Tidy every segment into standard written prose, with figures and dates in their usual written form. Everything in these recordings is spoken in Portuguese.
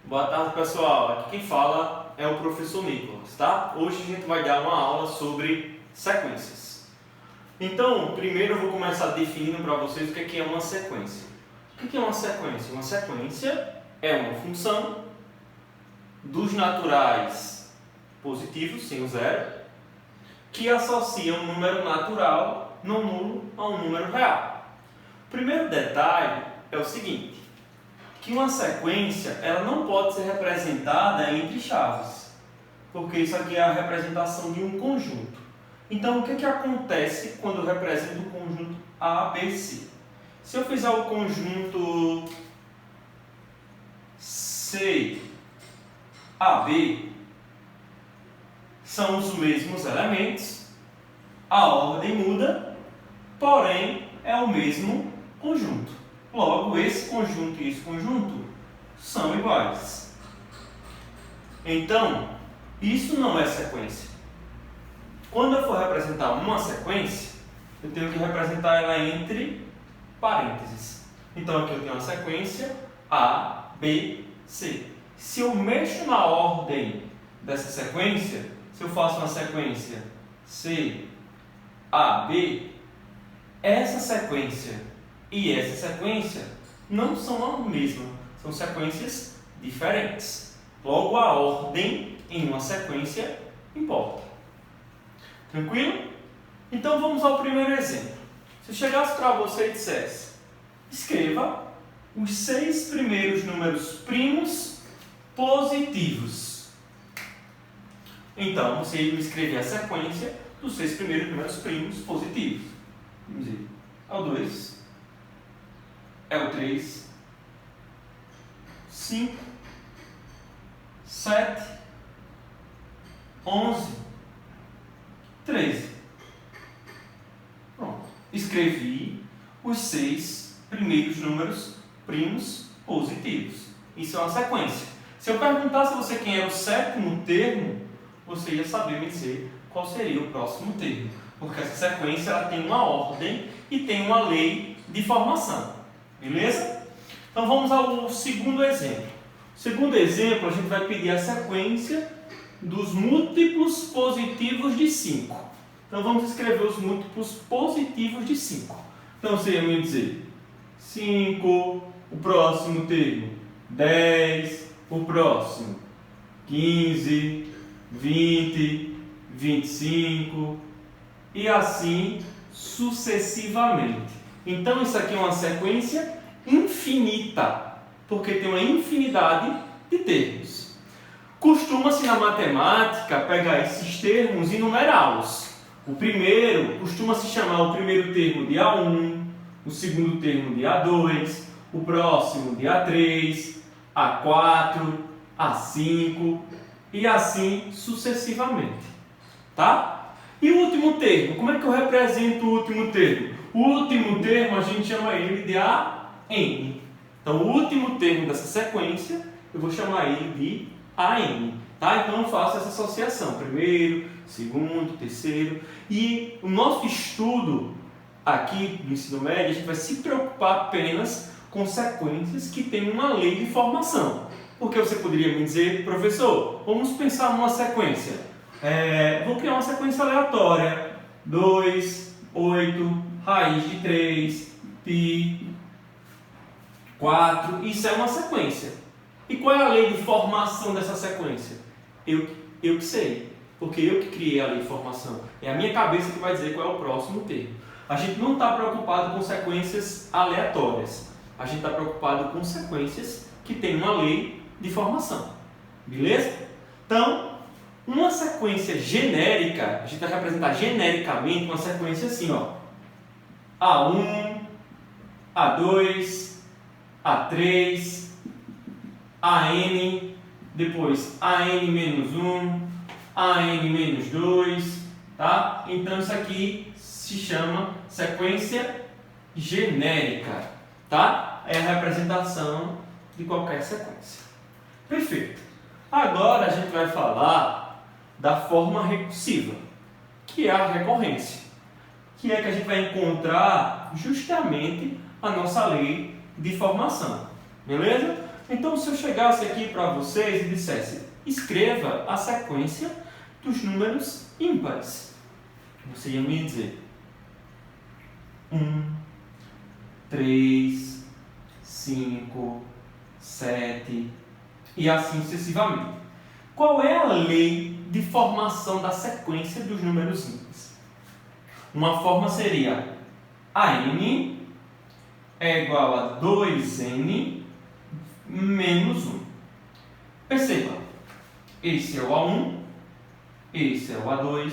Boa tarde, pessoal. Aqui quem fala é o professor Nicolas, tá? Hoje a gente vai dar uma aula sobre sequências. Então, primeiro eu vou começar definindo para vocês o que é uma sequência. O que é uma sequência? Uma sequência é uma função dos naturais positivos, sem o zero, que associa um número natural não nulo a um número real. O primeiro detalhe é o seguinte, que uma sequência ela não pode ser representada entre chaves, porque isso aqui é a representação de um conjunto. Então, o que acontece quando eu represento o conjunto A, B, C? Se eu fizer o conjunto C, A, B, são os mesmos elementos, a ordem muda, porém é o mesmo conjunto. Logo, esse conjunto e esse conjunto são iguais. Então, isso não é sequência. Quando eu for representar uma sequência, eu tenho que representar ela entre parênteses. Então, aqui eu tenho uma sequência A, B, C. Se eu mexo na ordem dessa sequência, se eu faço uma sequência C, A, B, essa sequência e essa sequência não são a mesma, são sequências diferentes. Logo, a ordem em uma sequência importa. Tranquilo? Então vamos ao primeiro exemplo. Se eu chegasse para você e dissesse, escreva os 6 primeiros números primos positivos. Então, você me escrever a sequência dos 6 primeiros números primos positivos. Vamos dizer, é o 2, é o 3, 5, 7, 11, 13. Pronto. Escrevi os 6 primeiros números primos positivos. Isso é uma sequência. Se eu perguntasse a você quem era o 7º termo, você ia saber me dizer qual seria o próximo termo. Porque essa sequência ela tem uma ordem e tem uma lei de formação. Beleza? Então vamos ao segundo exemplo. No segundo exemplo, a gente vai pedir a sequência dos múltiplos positivos de 5. Então vamos escrever os múltiplos positivos de 5. Então você ia me dizer 5, o próximo termo 10, o próximo 15, 20, 25 e assim sucessivamente. Então isso aqui é uma sequência infinita, porque tem uma infinidade de termos. Costuma-se na matemática pegar esses termos e numerá-los. O primeiro costuma-se chamar o primeiro termo de A1, o segundo termo de A2, o próximo de A3, A4, A5 e assim sucessivamente. Tá? E o último termo? Como é que eu represento o último termo? O último termo a gente chama ele de AN. Então, o último termo dessa sequência eu vou chamar ele de AN. Tá? Então, eu faço essa associação. Primeiro, segundo, terceiro. E o nosso estudo aqui no ensino médio, a gente vai se preocupar apenas com sequências que têm uma lei de formação. Porque você poderia me dizer, professor, vamos pensar numa sequência. Vou criar uma sequência aleatória. 2, 8, raiz de 3, π, 4. Isso é uma sequência. E qual é a lei de formação dessa sequência? Eu que sei. Porque eu que criei a lei de formação. É a minha cabeça que vai dizer qual é o próximo termo. A gente não está preocupado com sequências aleatórias. A gente está preocupado com sequências que têm uma lei de formação. Beleza? Então, uma sequência genérica, a gente vai representar genericamente uma sequência assim, ó. A1, A2, A3, AN, depois AN-1, AN-2, tá? Então isso aqui se chama sequência genérica, tá? É a representação de qualquer sequência. Perfeito. Agora a gente vai falar da forma recursiva, que é a recorrência, que é que a gente vai encontrar justamente a nossa lei de formação. Beleza? Então, se eu chegasse aqui para vocês e dissesse, escreva a sequência dos números ímpares, você ia me dizer 1, 3, 5, 7 e assim sucessivamente. Qual é a lei de formação da sequência dos números ímpares? Uma forma seria AN é igual a 2N menos 1. Perceba, esse é o A1, esse é o A2,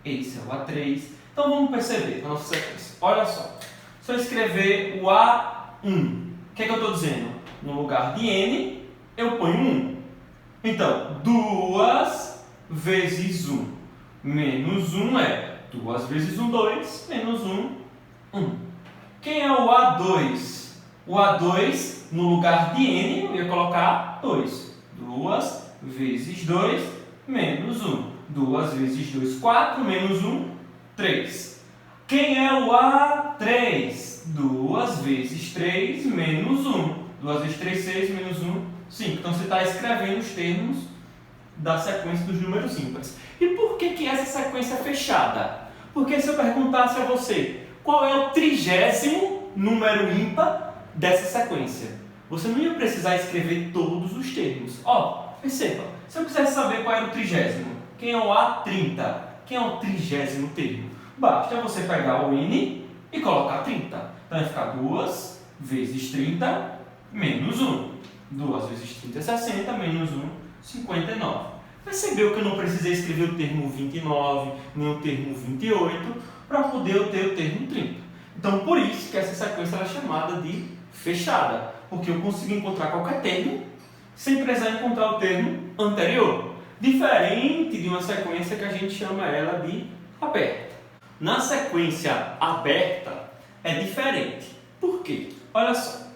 esse é o A3. Então vamos perceber a nossa sequência. Olha só, se eu escrever o A1, o que é que eu estou dizendo? No lugar de N, eu ponho 1. Então, 2 vezes 1 menos 1 é 2 vezes 1, 2, menos 1, 1. Quem é o A2? O A2, no lugar de N, eu ia colocar 2. 2 vezes 2, menos 1. 2 vezes 2, 4, menos 1, 3. Quem é o A3? 2 vezes 3, menos 1. 2 vezes 3, 6, menos 1, 5. Então, você está escrevendo os termos da sequência dos números ímpares. E por que essa sequência é fechada? Porque se eu perguntasse a você qual é o 30º número ímpar dessa sequência, você não ia precisar escrever todos os termos. Ó, perceba, se eu quisesse saber qual era o 30º, quem é o A30? Quem é o 30º termo? Basta você pegar o N e colocar 30. Então vai ficar 2 vezes 30 menos 1. 2 vezes 30 é 60, menos 1, 59. Percebeu que eu não precisei escrever o termo 29, nem o termo 28, para poder ter o termo 30. Então, por isso que essa sequência é chamada de fechada, porque eu consigo encontrar qualquer termo sem precisar encontrar o termo anterior. Diferente de uma sequência que a gente chama ela de aberta. Na sequência aberta é diferente. Por quê? Olha só.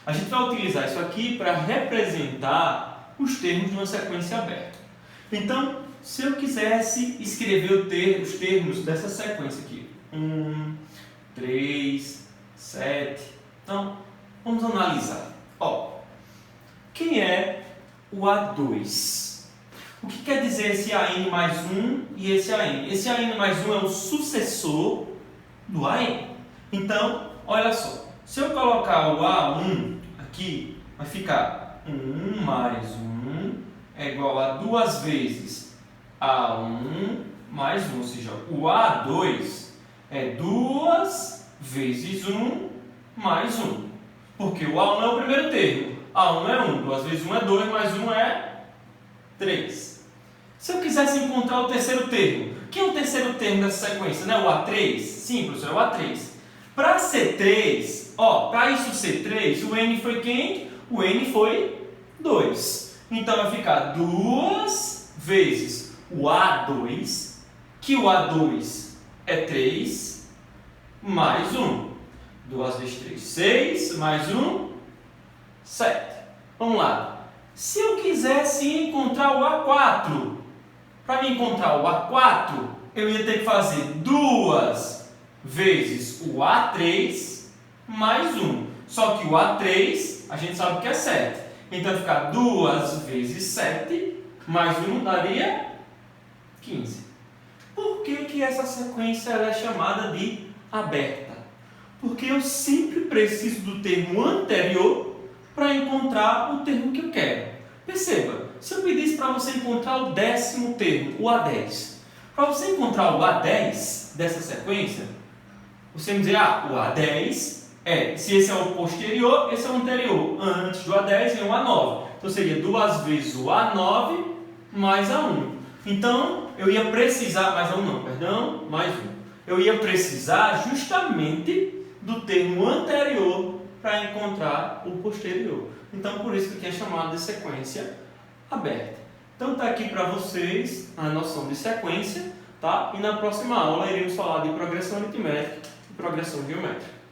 A gente vai utilizar isso aqui para representar os termos de uma sequência aberta. Então, se eu quisesse escrever os termos dessa sequência aqui, 1, 3, 7. Então, vamos analisar. Ó, quem é o A2? O que quer dizer esse AN mais 1 e esse AN? Esse AN mais 1 é o sucessor do AN. Então, olha só. Se eu colocar o A1 aqui, vai ficar 1 mais 1 é igual a 2 vezes A1 mais 1. Ou seja, o A2 é 2 vezes 1 mais 1. Porque o A1 é o primeiro termo. A1 é 1. 2 vezes 1 é 2, mais 1 é 3. Se eu quisesse encontrar o terceiro termo, quem é o terceiro termo dessa sequência? Não é o A3? Sim, professor, é o A3. Para ser 3, para isso ser 3, o N foi quem? O N foi 2. Então vai ficar 2 vezes o A2, que o A2 é 3, mais 1. 2 vezes 3, 6, mais 1, 7. Vamos lá. Se eu quisesse encontrar o A4, para me encontrar o A4, eu ia ter que fazer 2 vezes o A3 mais 1. Só que o A3, a gente sabe que é 7. Então, vai ficar 2 vezes 7 mais 1 daria 15. Por que essa sequência ela é chamada de aberta? Porque eu sempre preciso do termo anterior para encontrar o termo que eu quero. Perceba, se eu pedisse para você encontrar o 10º termo, o A10, para você encontrar o A10 dessa sequência, você me dizer, o A10 se esse é o posterior, esse é o anterior. Antes do A10 vem o A9. Então seria 2 vezes o A9 mais A1. Então eu ia precisar, mais A1 não, perdão, mais 1. Eu ia precisar justamente do termo anterior para encontrar o posterior. Então, por isso que é chamado de sequência aberta. Então, está aqui para vocês a noção de sequência, tá? E na próxima aula iremos falar de progressão aritmética e progressão geométrica.